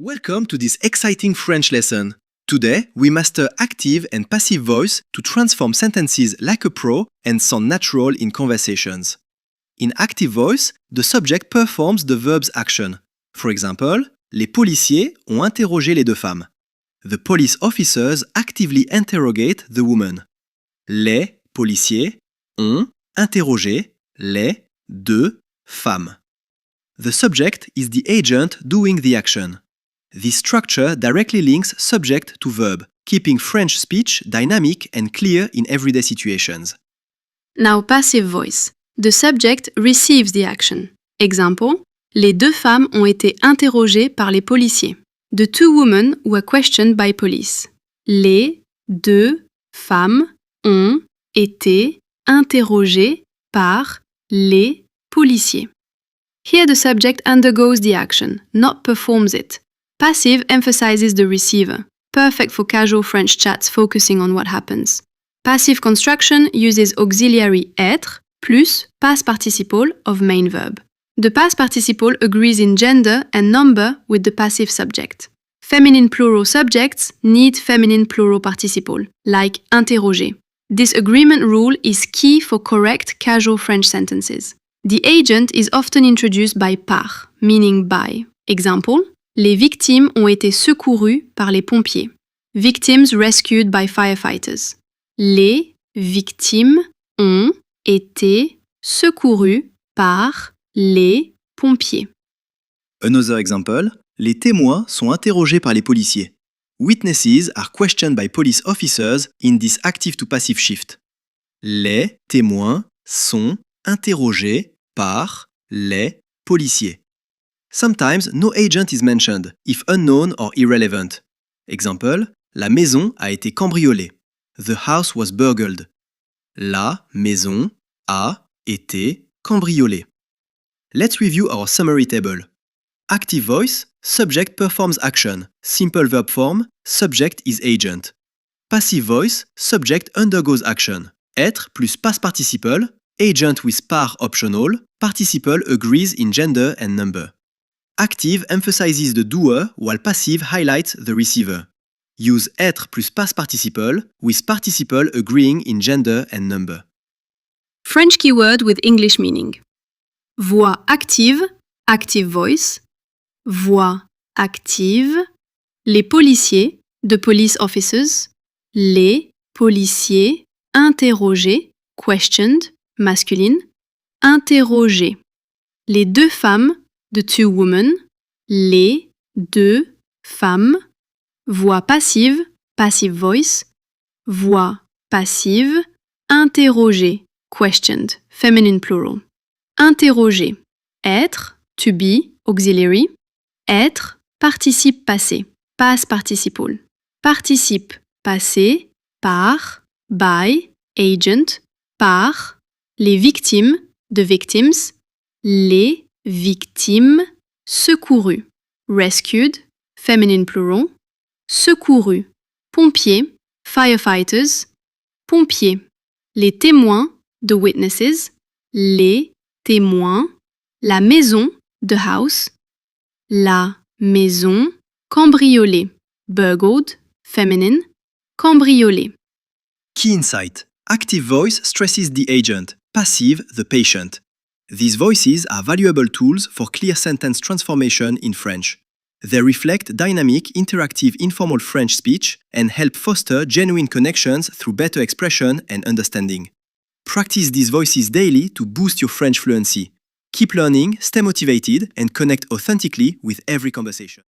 Welcome to this exciting French lesson. Today, we master active and passive voice to transform sentences like a pro and sound natural in conversations. In active voice, the subject performs the verb's action. For example, les policiers ont interrogé les deux femmes. The police officers actively interrogate the woman. Les policiers ont interrogé les deux femmes. The subject is the agent doing the action. This structure directly links subject to verb, keeping French speech dynamic and clear in everyday situations. Now passive voice. The subject receives the action. Example, les deux femmes ont été interrogées par les policiers. The two women were questioned by police. Les deux femmes ont été interrogées par les policiers. Here the subject undergoes the action, not performs it. Passive emphasizes the receiver, perfect for casual French chats focusing on what happens. Passive construction uses auxiliary être plus past participle of main verb. The past participle agrees in gender and number with the passive subject. Feminine plural subjects need feminine plural participle, like interroger. This agreement rule is key for correct casual French sentences. The agent is often introduced by par, meaning by. Example, les victimes ont été secourues par les pompiers. Victims rescued by firefighters. Les victimes ont été secourues par les pompiers. Another example, les témoins sont interrogés par les policiers. Witnesses are questioned by police officers in this active to passive shift. Les témoins sont interrogés par les policiers. Sometimes no agent is mentioned, if unknown or irrelevant. Example, la maison a été cambriolée. The house was burgled. La maison a été cambriolée. Let's review our summary table. Active voice, subject performs action. Simple verb form, subject is agent. Passive voice, subject undergoes action. Être plus past participle, agent with par optional, participle agrees in gender and number. Active emphasizes the doer while passive highlights the receiver. Use être plus past participle with participle agreeing in gender and number. French keyword with English meaning. Voix active, active voice. Voix active. Les policiers, the police officers. Les policiers interrogés, questioned, masculine. Interrogés. Les deux femmes, the two women. Les deux femmes. Voix passive, passive voice. Voix passive. Interroger, questioned, feminine plural. Interroger. Être, to be, auxiliary. Être, participe passé, past participle. Participe passé, par, by, agent, par. Les victimes, the victims. Les victimes secourues, rescued, feminine plural. Secourus, pompiers, firefighters. Pompiers. Les témoins, the witnesses. Les témoins. La maison, the house. La maison. Cambriolée, burgled, feminine. Cambriolée. Key insight. Active voice stresses the agent, passive the patient. These voices are valuable tools for clear sentence transformation in French. They reflect dynamic, interactive, informal French speech and help foster genuine connections through better expression and understanding. Practice these voices daily to boost your French fluency. Keep learning, stay motivated, and connect authentically with every conversation.